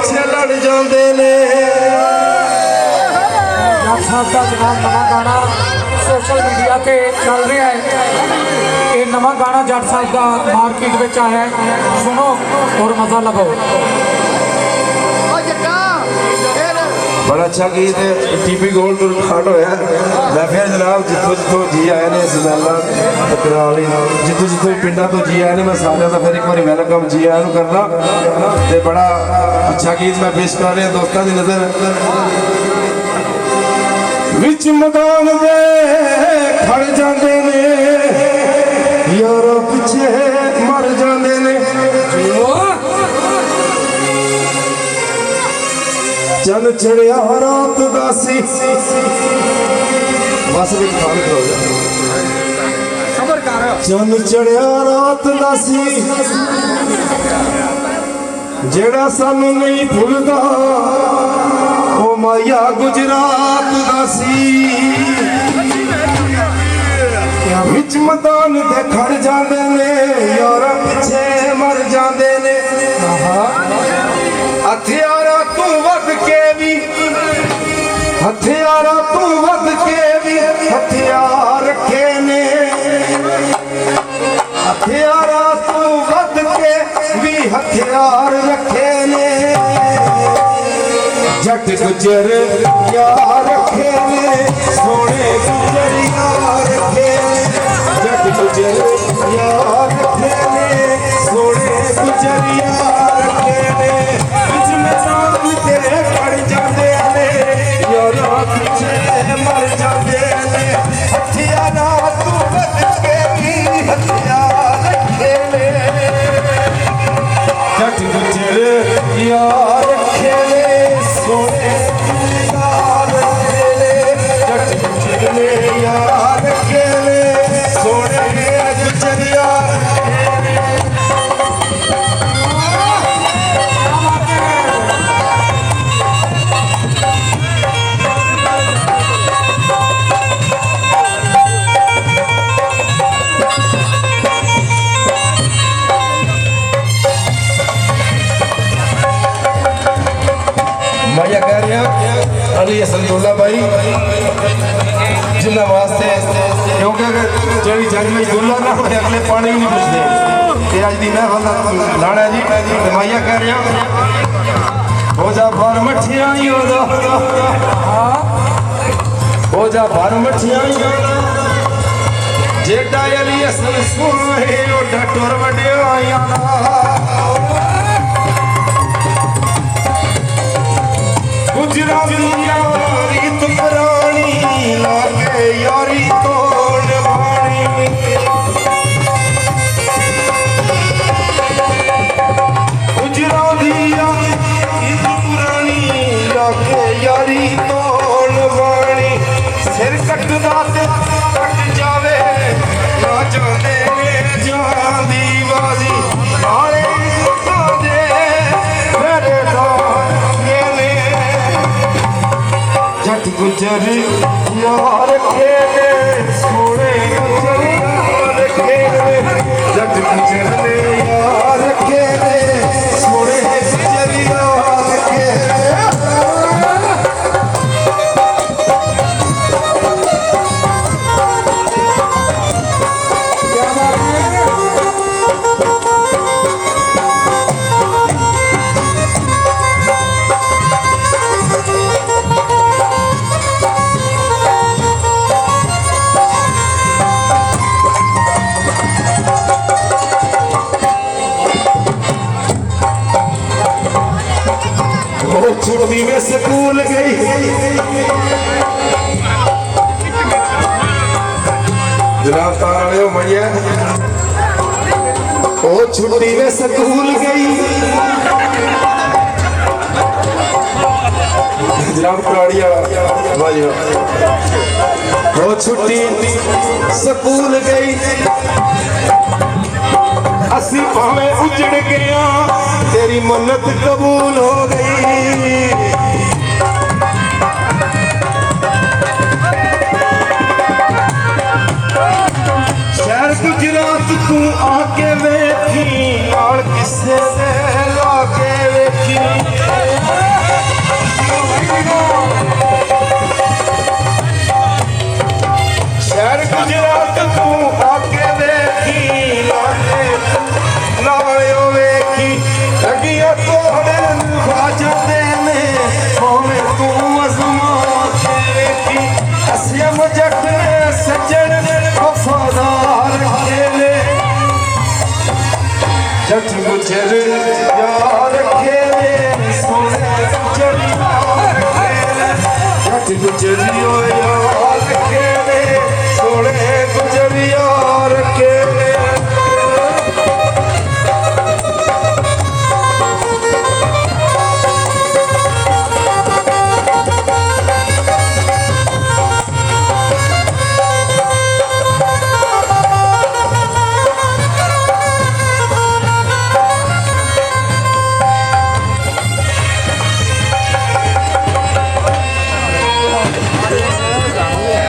पिछे लड़ जाते ने। जट साहब का जनाब नवा गाना सोशल मीडिया ते चल रहा है। ये नवा गाना जट साहब का मार्केट में आया है, सुनो और मजा लगाओ। बड़ा अच्छा गीत है, टीपी गोल्ड तो रिकॉर्ड होया। मैं फिर जनाब जितों जितों जी आए ने समैला तकराली जितों जितों पिंडा तो जी आए ने, मैं सारे का फिर एक बार वेलकम जी आया करना। ते बड़ा अच्छा गीत मैं पेश कर रहा दोस्तों की नजर। विच मैदान दे खड़ जाते ने यारो पिछे मर जाते ने। चन चढ़िया रात दासी बस भी खान खो जा। चन चढ़िया रात दासी जेड़ा सानू नहीं भुलदा ओ माया गुजरात दासी। विच मैदान दे खड़ जाते ने यार पिछे मर जाते ने। हथियारा तू वध के भी हथियारा तू वध के भी हथियार रखे ने। हथियारा तू वध के भी हथियार रखे ने। जट गुजर यार रखे ने सोने गुजर यार रखे ने। जट गुजर यार रखे ने सोने गुजर यार रखे ने। पड़ जाते ने यारा पिछे मर जाते ने। हथियारा तू बच के भी हथियार रखे ने। जट गुजर यार रखे ने सोने यार रखे ने। जट गुजर यार रखे ने सोने गुजर यार मैं कह रहा अली असदुल्ला भाई जिन्ना वास्ते, क्योंकि अगर जी जंग में दुल्ला ना हो अगले पानी भी नहीं पुछते। अज की महफल लाना जी माइया कह रहा हो जा भर मठिया हो जा भर मठिया जेडा अली असल सोहे ओडा टुर वड्या। गुजराती रीत पुरानी लागे यारी तोड़ वाणी। गुजराती रीत पुरानी लागे यारी तोड़ वाणी। सिर कटदा ते कट जावे ना जाने जान दी बाजी। नाले गुजर यार रखे ने सोने गुजर यार रखे ने। जट गुजर यार रखे ने सोने गुजर यार रखे ने। छुट्टी में स्कूल गई जनाब तारे भैया ओ छुट्टी में स्कूल गई। जनाब कलाड़िया भाई ओ छुट्टी स्कूल गई। असी भावे उजड़ गया तेरी मन्नत कबूल हो गई। शहर गुजरात तू आके वेखी नाल किसे दे लाके वेखी। ठगिया तोड़े बाजते ने होवे तू अजमा की असयम जट ने सज्जन वफादार खेले जट गुजर यार खेले सोने गुजर यार खेले जट गुजरियो यार